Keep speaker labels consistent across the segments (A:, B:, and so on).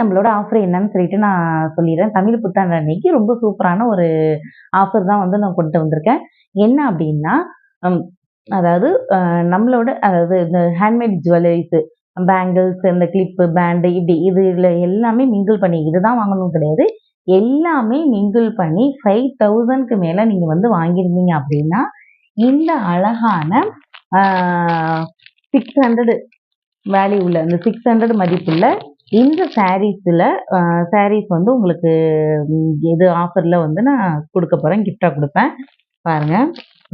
A: நம்மளோட ஆஃபர் என்னன்னு சொல்லிட்டு நான் சொல்லிடுறேன். தமிழ் புத்தாண்டு அன்னைக்கு ரொம்ப சூப்பரான ஒரு ஆஃபர் தான் வந்து நான் கொண்டு வந்திருக்கேன். என்ன அப்படின்னா, ம் அதாவது நம்மளோட அதாவது இந்த ஹேண்ட்மேட் ஜுவல்லரீஸு, பேங்கிள்ஸ், இந்த கிளிப்பு, பேண்டு இப்படி இதுல எல்லாமே மிங்கிள் பண்ணி இதுதான் வாங்கணும்னு கிடையாது. எல்லாமே மிங்கிள் பண்ணி 5000க்கு மேல நீங்க வந்து வாங்கியிருந்தீங்க அப்படின்னா, இந்த அழகான ஆ 600 வேல்யூ உள்ள இந்த 600 மதிப்புள்ள இந்த சாரீஸ் வந்து உங்களுக்கு இது ஆஃபர்ல வந்து நான் கொடுக்க போறேன். கிஃப்டா கொடுப்பேன். பாருங்க.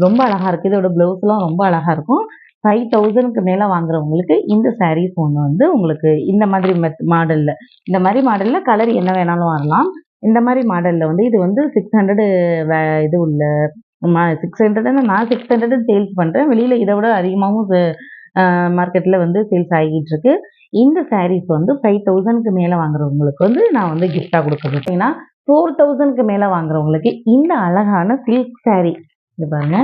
A: ரொம்ப அழகா இருக்கு. இதோட ப்ளவுஸ்லாம் ரொம்ப அழகா இருக்கும். 5000க்கு மேல வாங்குறவங்களுக்கு இந்த சாரீஸ் ஒண்ணு வந்து உங்களுக்கு இந்த மாதிரி மாடல்ல இந்த மாதிரி மாடல்ல கலர் என்ன வேணாலும் வரலாம். இந்த மாதிரி மாடல்ல வந்து இது வந்து 600 இது உள்ள 600 நான் 600 சேல்ஸ் பண்றேன். வெளியில இதை விட அதிகமாகவும் மார்க்கெட்ல வந்து சேல்ஸ் ஆகிட்டு இருக்கு. இந்த சாரீஸ் வந்து 5000க்கு மேல வாங்குறவங்களுக்கு வந்து நான் வந்து கிஃப்டா கொடுக்க போறேன். 4000க்கு மேல வாங்குறவங்களுக்கு இந்த அழகான சில்க் சாரீ இது பாருங்க.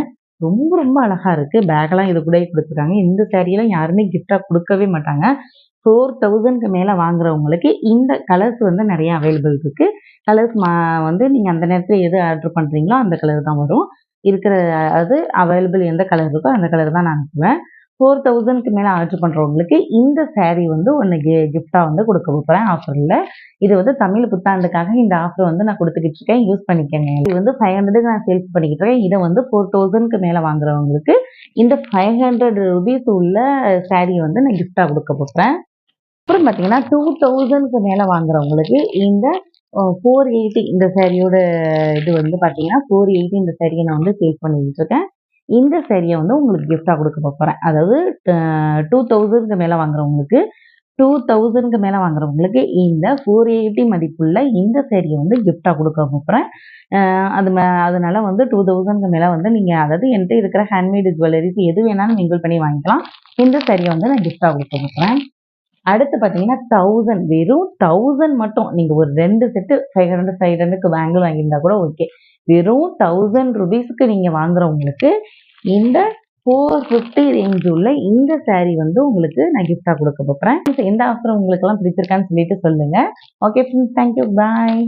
A: ரொம்ப ரொம்ப அழகா இருக்கு. பேக்லாம் இது கூட கொடுத்துருக்காங்க. இந்த சாரியெல்லாம் யாருமே கிஃப்டா கொடுக்கவே மாட்டாங்க. 4000க்கு மேல வாங்குறவங்களுக்கு இந்த கலர்ஸ் வந்து நிறைய அவைலபிள் இருக்கு. கலர்ஸ் வந்து நீங்க அந்த நேரத்துல எது ஆர்டர் பண்றீங்களோ அந்த கலர் தான் வரும். இருக்கிற அது அவைலபிள் எந்த கலர் இருக்கோ அந்த கலர் தான் நான் அனுப்புவேன். 4000க்கு மேல ஆர்டர் பண்றவங்களுக்கு இந்த சாரீ வந்து ஒன்று கிஃப்டா வந்து கொடுக்க போறேன் ஆஃபர்ல. இது வந்து தமிழ் புத்தாண்டுக்காக இந்த ஆஃபர் வந்து நான் கொடுத்துக்கிட்டு இருக்கேன். யூஸ் பண்ணிக்கங்க. இது வந்து 500க்கு நான் சேல்ஸ் பண்ணிக்கிட்டு இருக்கேன். இதை வந்து 4000க்கு மேல வாங்குறவங்களுக்கு இந்த 500 ரூபீஸ் உள்ள சாரீ வந்து நான் கிஃப்டா கொடுக்க போறேன். அப்புறம் பார்த்தீங்கன்னா 2000க்கு மேல வாங்குறவங்களுக்கு இந்த 480 இந்த சாரியோட இது வந்து பார்த்தீங்கன்னா 480 இந்த சாரியை நான் வந்து சேல்ஸ் பண்ணிக்கிட்டு இருக்கேன். இந்த சாரியை வந்து உங்களுக்கு கிஃப்டா கொடுக்க போறேன். அதாவது 2000க்கு மேல வாங்குறவங்களுக்கு 2000க்கு மேல வாங்குறவங்களுக்கு இந்த 480 மதிப்புள்ள இந்த சாரியை வந்து கிஃப்டா கொடுக்க போறேன். அதனால வந்து 2000க்கு மேல வந்து நீங்க அதாவது என்கிட்ட இருக்கிற ஹேண்ட்மேட் ஜுவல்லரிஸ் எது வேணாலும் மிங்கிள் பண்ணி வாங்கிக்கலாம். இந்த சாரியை வந்து நான் கிஃப்டா கொடுக்க போறேன். அடுத்து பார்த்தீங்கன்னா 1000 வெறும் 1000 மட்டும் நீங்க ஒரு 2 செட்டு 500க்கு பேங்கிள் வாங்கியிருந்தா கூட ஓகே. வெறும் 1000 ரூபீஸ்க்கு நீங்க வாங்குறவங்களுக்கு இந்த 450 ரேஞ்ச் உள்ள இந்த சாரீ வந்து உங்களுக்கு நான் கிஃப்டா கொடுக்க போறேன். இந்த ஆஃபர் உங்களுக்கு எல்லாம் பிடிச்சிருக்கான்னு சொல்லிட்டு சொல்லுங்க. ஓகே ஃப்ரெண்ட்ஸ், தேங்க்யூ, பாய்.